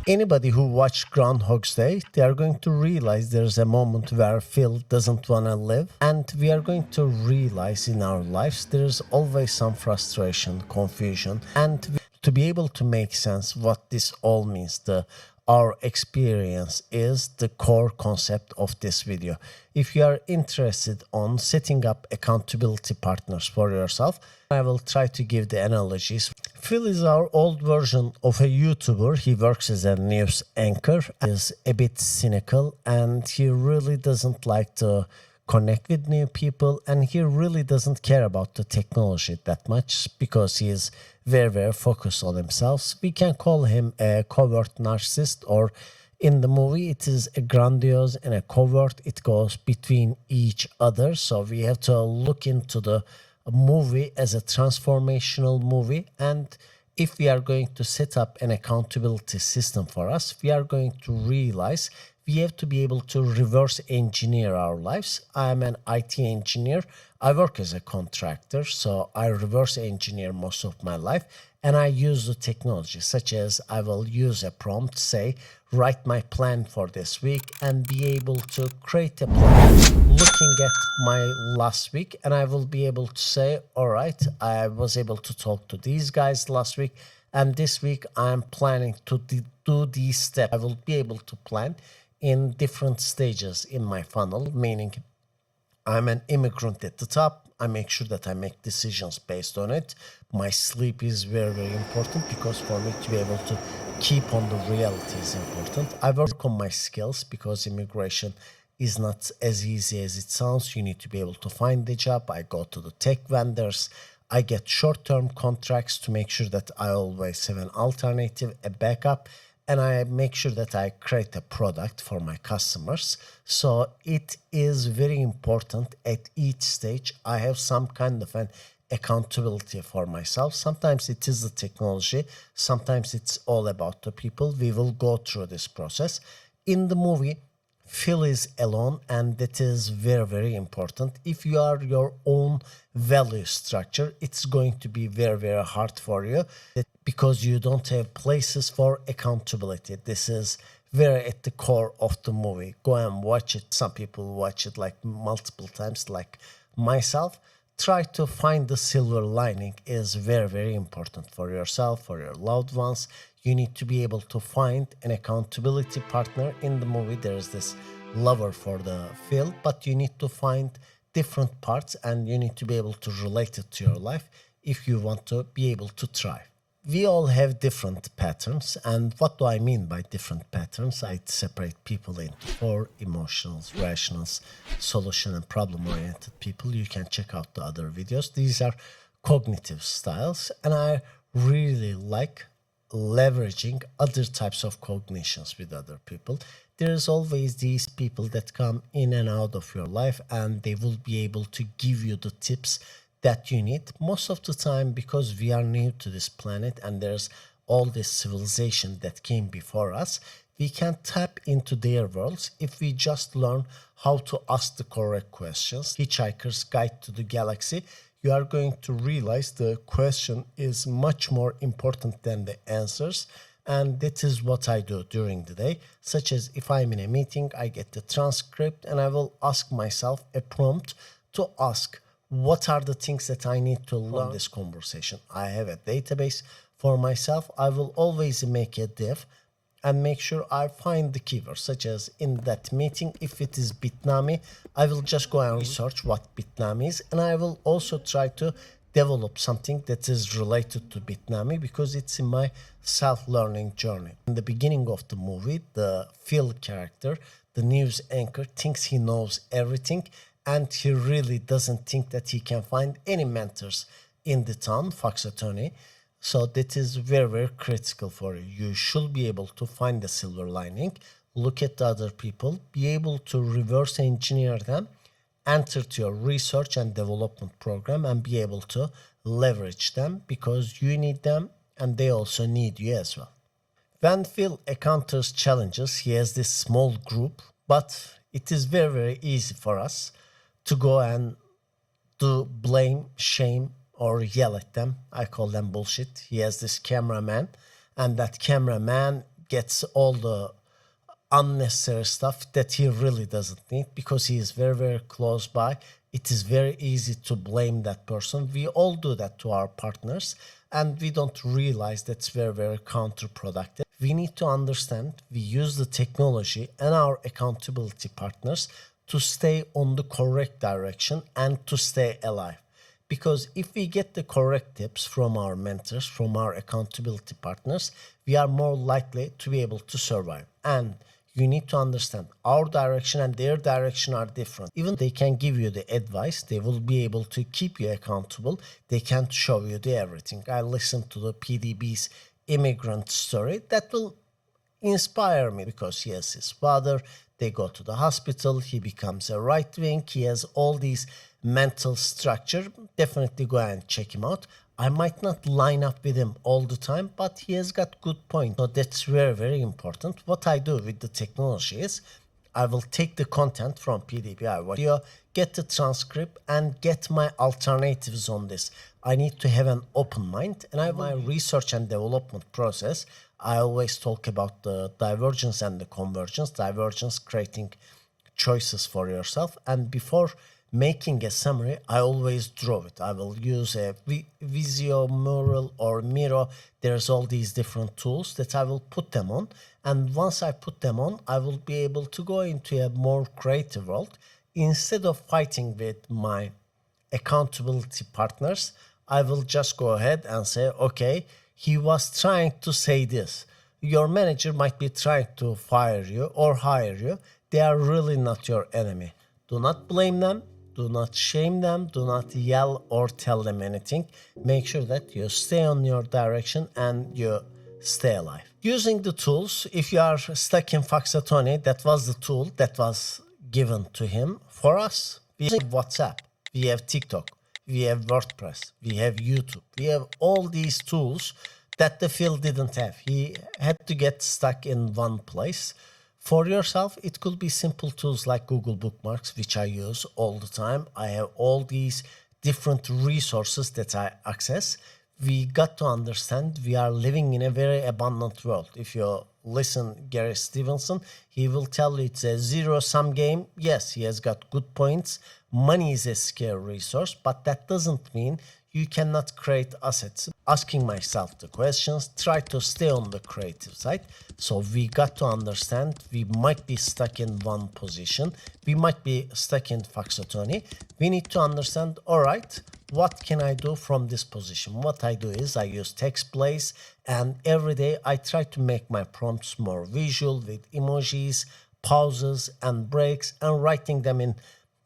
Anybody who watched Groundhog's Day, they are going to realize there's a moment where Phil doesn't want to live, and we are going to realize in our lives there's always some frustration, confusion, and to be able to make sense what this all means, our experience is the core concept of this video. If you are interested on setting up accountability partners for yourself, I will try to give the analogies. Phil is our old version of a YouTuber. He works as a news anchor, is a bit cynical, and he really doesn't like to connect with new people, and he really doesn't care about the technology that much because he is very focused on himself. We can call him a covert narcissist, or in the movie it is a grandiose and a covert. It goes between each other, so we have to look into the movie as a transformational movie. And if we are going to set up an accountability system for us, we are going to realize we have to be able to reverse engineer our lives. I'm an IT engineer. I work as a contractor, so I reverse engineer most of my life, and I use the technology, such as I will use a prompt, say, write my plan for this week, and be able to create a plan looking at my last week, and I will be able to say, all right, I was able to talk to these guys last week, and this week I'm planning to do these steps. I will be able to plan in different stages in my funnel, meaning I'm an immigrant at the top. I make sure that I make decisions based on it. My sleep is very important, because for me to be able to keep on the reality is important. I work on my skills because immigration is not as easy as it sounds. You need to be able to find the job. I go to the tech vendors. I get short-term contracts to make sure that I always have an alternative, a backup, and I make sure that I create a product for my customers. So it is very important at each stage I have some kind of an accountability for myself. Sometimes it is the technology, sometimes it's all about the people. We will go through this process. In the movie, Phil is alone, and that is very important. If you are your own value structure, it's going to be very hard for you, because you don't have places for accountability. This is very at the core of the movie. Go and watch it. Some people watch it like multiple times, like myself. Try to find the silver lining is very important for yourself, for your loved ones. You need to be able to find an accountability partner. In the movie, there is this lover for the Phil, but you need to find different parts, and you need to be able to relate it to your life if you want to be able to thrive. We all have different patterns, and what do I mean by different patterns? I separate people into four: emotionals, rationals, solution and problem-oriented people. You can check out the other videos. These are cognitive styles, and I really like leveraging other types of cognitions with other people. There's always these people that come in and out of your life, and they will be able to give you the tips that you need. Most of the time, because we are new to this planet and there's all this civilization that came before us, we can tap into their worlds if we just learn how to ask the correct questions. Hitchhiker's Guide to the Galaxy, you are going to realize the question is much more important than the answers. And that is what I do during the day, such as if I'm in a meeting, I get the transcript and I will ask myself a prompt to ask, what are the things that I need to learn from this conversation? I have a database for myself. I will always make a div and make sure I find the keywords, such as in that meeting, if it is Bitnami, I will just go and research what Bitnami is, and I will also try to develop something that is related to Bitnami, because it's in my self-learning journey. In the beginning of the movie, the Phil character, the news anchor, thinks he knows everything, and he really doesn't think that he can find any mentors in the town, Fox Attorney. So that is very critical for you. You should be able to find the silver lining, look at the other people, be able to reverse engineer them, enter to your research and development program, and be able to leverage them, because you need them and they also need you as well. When Phil encounters challenges, he has this small group, but it is very easy for us to go and do blame, shame, or yell at them. I call them bullshit. He has this cameraman, and that cameraman gets all the unnecessary stuff that he really doesn't need because he is very, very close by. It is very easy to blame that person. We all do that to our partners, and we don't realize that's very, very counterproductive. We need to understand we use the technology and our accountability partners to stay on the correct direction and to stay alive. Because if we get the correct tips from our mentors, from our accountability partners, we are more likely to be able to survive. And you need to understand our direction and their direction are different. Even they can give you the advice, they will be able to keep you accountable. They can't show you the everything. I listened to the PDB's immigrant story that will inspire me because he has his father. They go to the hospital. He becomes a right wing. He has all these mental structure. Definitely go and check him out. I might not line up with him all the time, but he has got good points. So that's very, very important. What I do with the technology is I will take the content from PDBI video, get the transcript, and get my alternatives on this. I need to have an open mind, and I have my research and development process. I always talk about the divergence and the convergence. Divergence, creating choices for yourself, and before making a summary, I always draw it. I will use a Visio, Mural, or Miro. There's all these different tools that I will put them on. And once I put them on, I will be able to go into a more creative world. Instead of fighting with my accountability partners, I will just go ahead and say, okay, he was trying to say this. Your manager might be trying to fire you or hire you. They are really not your enemy. Do not blame them. Do not shame them. Do not yell or tell them anything. Make sure that you stay on your direction and you stay alive. Using the tools, if you are stuck in Faxatoni, that was the tool that was given to him. For us, we have WhatsApp, we have TikTok, we have WordPress, we have YouTube. We have all these tools that the Phil didn't have. He had to get stuck in one place. For yourself, it could be simple tools like Google Bookmarks, which I use all the time. I have all these different resources that I access. We got to understand we are living in a very abundant world. If you listen Gary Stevenson, he will tell you it's a zero-sum game. Yes, he has got good points. Money is a scarce resource, but that doesn't mean you cannot create assets. Asking myself the questions, try to stay on the creative side. So we got to understand we might be stuck in one position. We might be stuck in Faxatoni. We need to understand, all right, what can I do from this position? What I do is I use text plays, and every day I try to make my prompts more visual with emojis, pauses, and breaks, and writing them in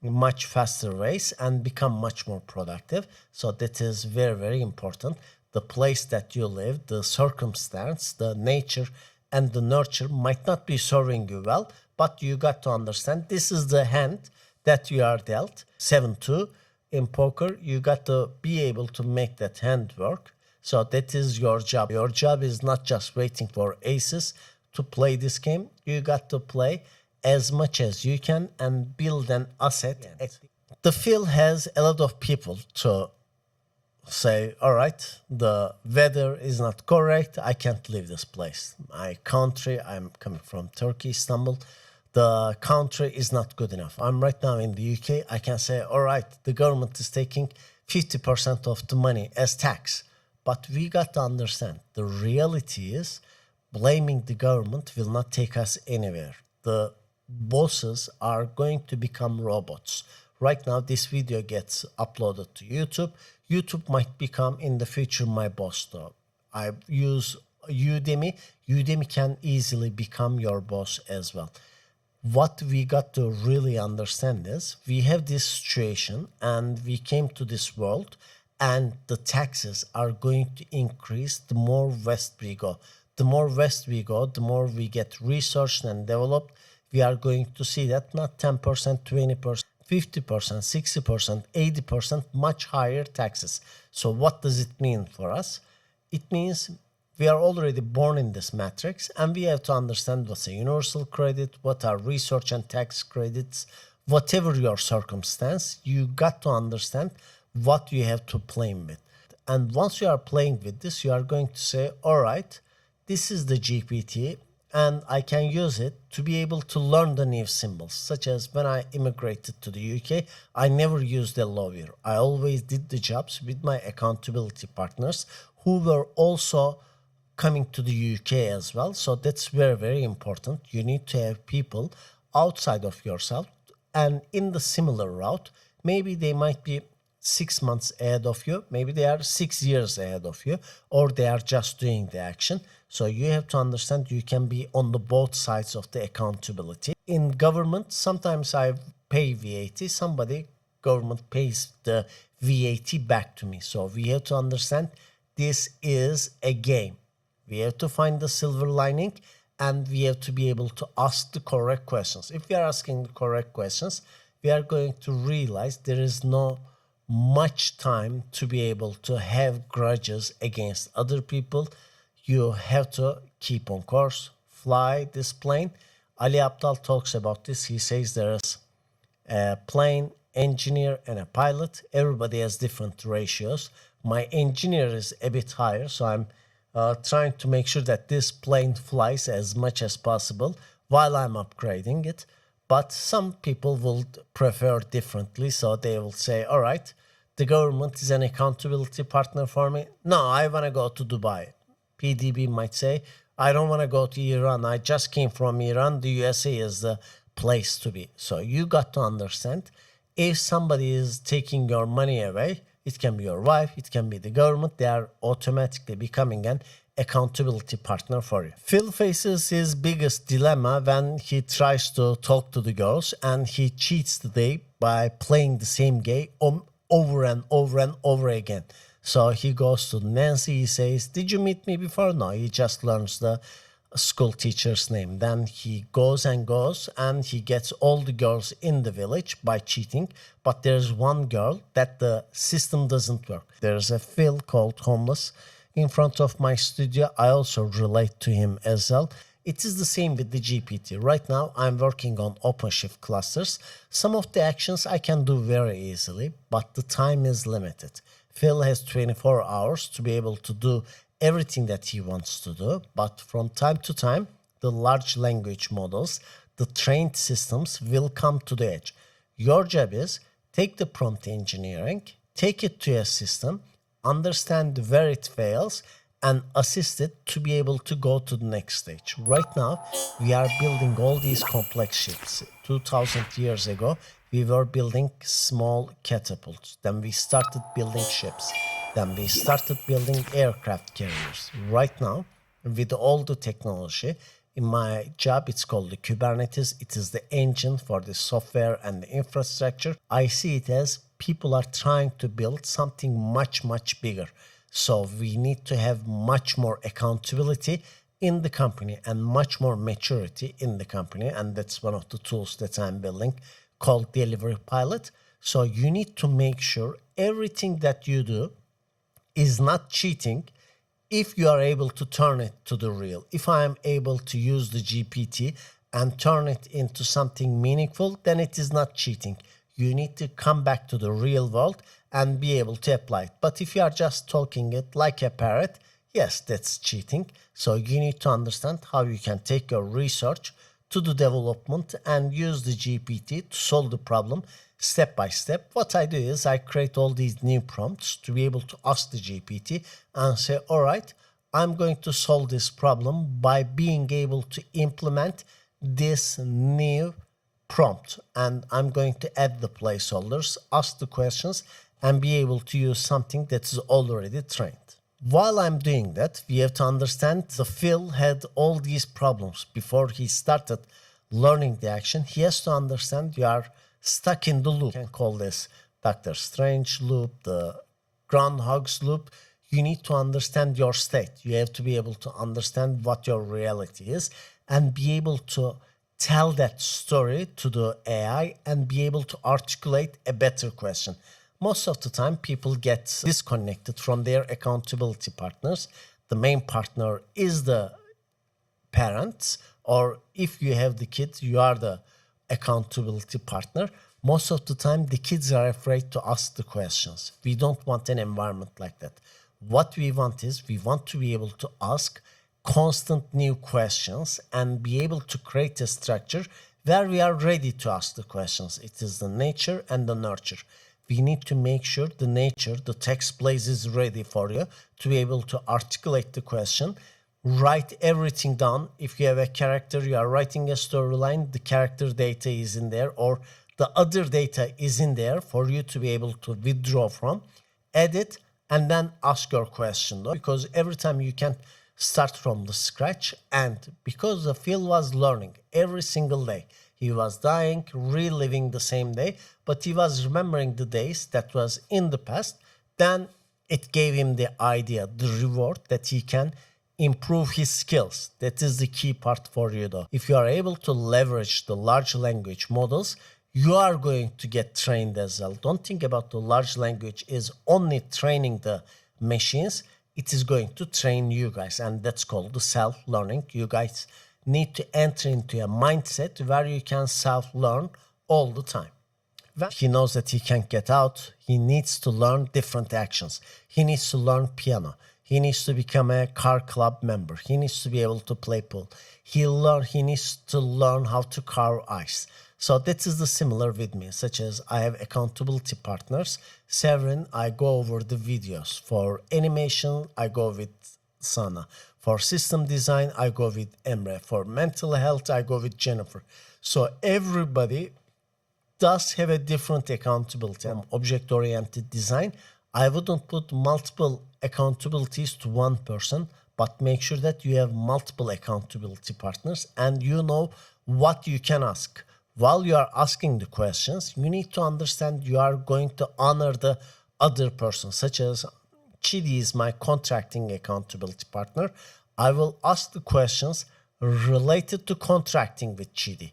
much faster ways and become much more productive. So that is very, very important. The place that you live, the circumstance, the nature and the nurture might not be serving you well, but you got to understand this is the hand that you are dealt. 7-2 in poker, you got to be able to make that hand work. So that is your job. Your job is not just waiting for aces to play this game. You got to play as much as you can and build an asset. The field has a lot of people to say, all right, the weather is not correct. I can't leave this place. My country, I'm coming from Turkey, Istanbul. The country is not good enough. I'm right now in the UK. I can say, all right, the government is taking 50% of the money as tax. But we got to understand the reality is blaming the government will not take us anywhere. The bosses are going to become robots. Right now, this video gets uploaded to YouTube. YouTube might become in the future my boss though. I use Udemy. Udemy can easily become your boss as well. What we got to really understand is we have this situation and we came to this world and the taxes are going to increase the more west we go. The more west we go, the more we get researched and developed. We are going to see that not 10%, 20%, 50%, 60%, 80%, much higher taxes. So what does it mean for us? It means we are already born in this matrix and we have to understand what's a universal credit, what are research and tax credits, whatever your circumstance, you got to understand what you have to play with. And once you are playing with this, you are going to say, all right, this is the GPT. and I can use it to be able to learn the new symbols, such as when I immigrated to the UK, I never used a lawyer. I always did the jobs with my accountability partners who were also coming to the UK as well. So that's very, very important. You need to have people outside of yourself and in the similar route. Maybe they might be 6 months ahead of you, maybe they are 6 years ahead of you, or they are just doing the action. So you have to understand you can be on the both sides of the accountability. In government, sometimes I pay VAT, somebody government pays the VAT back to me. So we have to understand this is a game. We have to find the silver lining and we have to be able to ask the correct questions. If we are asking the correct questions, we are going to realize there is no much time to be able to have grudges against other people. You have to keep on course, fly this plane. Ali Abdal talks about this. He says there is a plane, engineer, and a pilot. Everybody has different ratios. My engineer is a bit higher, so I'm trying to make sure that this plane flies as much as possible while I'm upgrading it. But some people will prefer differently, so they will say, all right, the government is an accountability partner for me. No, I want to go to Dubai. PDB might say, I don't want to go to Iran. I just came from Iran. The USA is the place to be. So you got to understand, if somebody is taking your money away, it can be your wife, it can be the government, they are automatically becoming an accountability partner for you. Phil faces his biggest dilemma when he tries to talk to the girls and he cheats the day by playing the same game over and over and over again. So he goes to Nancy, he says, did you meet me before? No, he just learns the school teacher's name. Then he goes and he gets all the girls in the village by cheating. But there's one girl that the system doesn't work. There's a Phil called Homeless in front of my studio. I also relate to him as well. It is the same with the GPT. Right now, I'm working on OpenShift clusters. Some of the actions I can do very easily, but the time is limited. Phil has 24 hours to be able to do everything that he wants to do, but from time to time, the large language models, the trained systems will come to the edge. Your job is take the prompt engineering, take it to a system, understand where it fails, and assist it to be able to go to the next stage. Right now, we are building all these complex ships. 2000 years ago, we were building small catapults. Then we started building ships. Then we started building aircraft carriers. Right now, with all the technology, in my job, it's called the Kubernetes. It is the engine for the software and the infrastructure. I see it as people are trying to build something much, much bigger. So we need to have much more accountability in the company and much more maturity in the company. And that's one of the tools that I'm building called Delivery Pilot. So you need to make sure everything that you do is not cheating if you are able to turn it to the real. If I am able to use the GPT and turn it into something meaningful, then it is not cheating. You need to come back to the real world and be able to apply it. But if you are just talking it like a parrot, yes, that's cheating. So you need to understand how you can take your research to the development and use the GPT to solve the problem step by step. What I do is I create all these new prompts to be able to ask the GPT and say, all right, I'm going to solve this problem by being able to implement this new prompt. And I'm going to add the placeholders, ask the questions, and be able to use something that is already trained. While I'm doing that, we have to understand the Phil had all these problems before he started learning the action. He has to understand you are stuck in the loop. You can call this Doctor Strange loop, the Groundhog's loop. You need to understand your state. You have to be able to understand what your reality is and be able to tell that story to the AI and be able to articulate a better question. Most of the time, people get disconnected from their accountability partners. The main partner is the parents, or if you have the kids, you are the accountability partner. Most of the time, the kids are afraid to ask the questions. We don't want an environment like that. What we want is we want to be able to ask constant new questions and be able to create a structure where we are ready to ask the questions. It is the nature and the nurture. We need to make sure the nature, the text place is ready for you to be able to articulate the question, write everything down. If you have a character, you are writing a storyline, the character data is in there, or the other data is in there for you to be able to withdraw from, edit, and then ask your question. Because every time you can start from the scratch, and because the Phil was learning every single day, he was dying, reliving the same day, but he was remembering the days that was in the past. Then it gave him the idea, the reward that he can improve his skills. That is the key part for you though. If you are able to leverage the large language models, you are going to get trained as well. Don't think about the large language is only training the machines. It is going to train you guys, and that's called the self-learning. You guys need to enter into a mindset where you can self-learn all the time. When he knows that he can't get out, he needs to learn different actions. He needs to learn piano. He needs to become a car club member. He needs to be able to play pool. He needs to learn how to carve ice. So that is the similar with me, such as I have accountability partners. Severin, I go over the videos. For animation, I go with Sana. For system design, I go with Emre. For mental health, I go with Jennifer. So everybody does have a different accountability. Object-oriented design, I wouldn't put multiple accountabilities to one person, but make sure that you have multiple accountability partners and you know what you can ask. While you are asking the questions, you need to understand you are going to honor the other person, such as Chidi is my contracting accountability partner. I will ask the questions related to contracting with Chidi.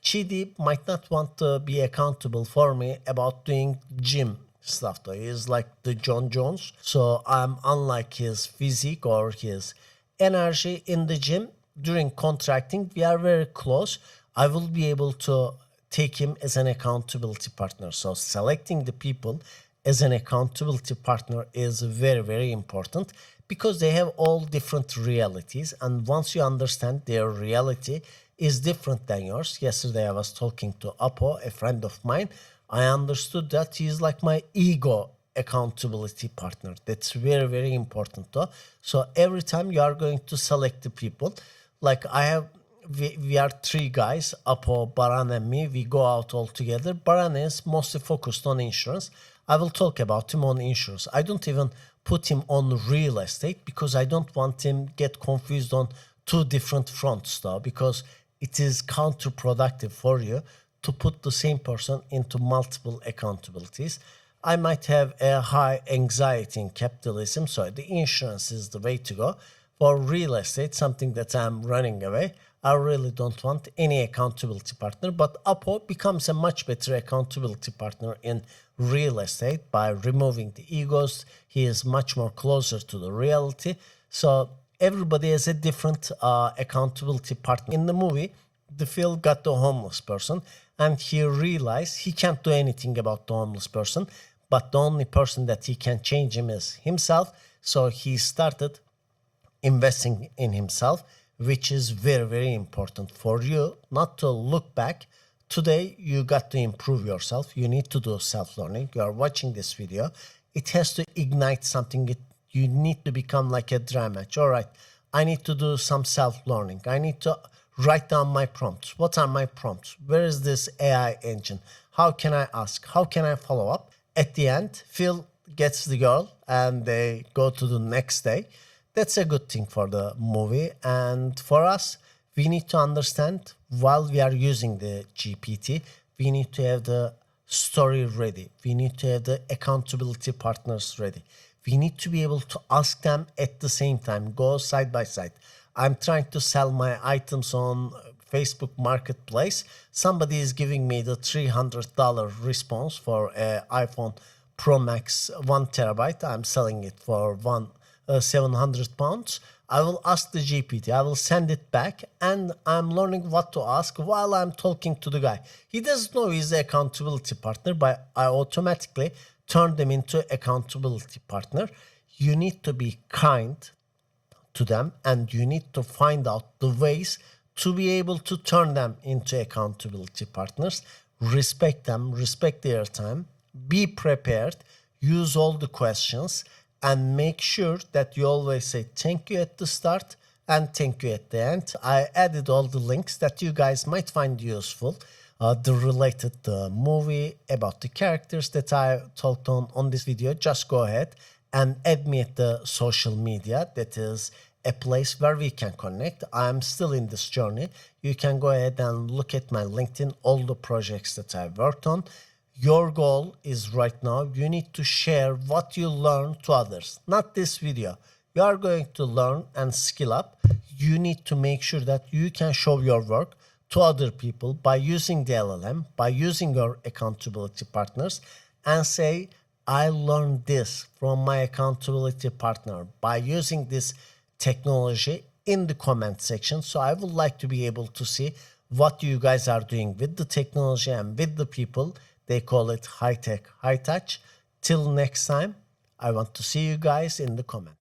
Chidi might not want to be accountable for me about doing gym stuff though. He is like the John Jones. So I'm unlike his physique or his energy in the gym. During contracting, we are very close. I will be able to take him as an accountability partner. So selecting the people as an accountability partner is very, very important because they have all different realities. And once you understand their reality is different than yours. Yesterday I was talking to Apo, a friend of mine. I understood that he is like my ego accountability partner. That's very, very important though. So every time you are going to select the people, like we are three guys, Apo, Baran and me. We go out all together. Baran is mostly focused on insurance. I will talk about him on insurance. I don't even put him on real estate because I don't want him get confused on two different fronts though, because it is counterproductive for you to put the same person into multiple accountabilities. I might have a high anxiety in capitalism, so the insurance is the way to go. For real estate, something that I'm running away, I really don't want any accountability partner, but Apo becomes a much better accountability partner in real estate by removing the egos. He is much more closer to the reality. So everybody has a different accountability partner. In the movie, the Phil got the homeless person and he realized he can't do anything about the homeless person, but the only person that he can change him is himself. So he started investing in himself, which is very, very important for you not to look back. Today, you got to improve yourself. You need to do self-learning. You are watching this video. It has to ignite something. You need to become like a drum match. All right, I need to do some self-learning. I need to write down my prompts. What are my prompts? Where is this AI engine? How can I ask? How can I follow up? At the end, Phil gets the girl and they go to the next day. That's a good thing for the movie. And for us, we need to understand while we are using the GPT, we need to have the story ready. We need to have the accountability partners ready. We need to be able to ask them at the same time, go side by side. I'm trying to sell my items on Facebook Marketplace. Somebody is giving me the $300 response for an iPhone Pro Max 1 terabyte. I'm selling it for 700 pounds. I will ask the GPT. I will send it back and I'm learning what to ask while I'm talking to the guy. He doesn't know he's the accountability partner, but I automatically turn them into accountability partner. You need to be kind to them, and you need to find out the ways to be able to turn them into accountability partners. Respect them, respect their time, be prepared, use all the questions, and make sure that you always say thank you at the start and thank you at the end. I added all the links that you guys might find useful. The related movie, about the characters that I talked on this video. Just go ahead and add me at the social media. That is a place where we can connect. I'm still in this journey. You can go ahead and look at my LinkedIn, all the projects that I've worked on. Your goal is right now, you need to share what you learn to others. Not this video. You are going to learn and skill up. You need to make sure that you can show your work to other people by using the LLM, by using your accountability partners, and say, I learned this from my accountability partner by using this technology in the comment section. So I would like to be able to see what you guys are doing with the technology and with the people. They call it high tech, high touch. Till next time, I want to see you guys in the comments.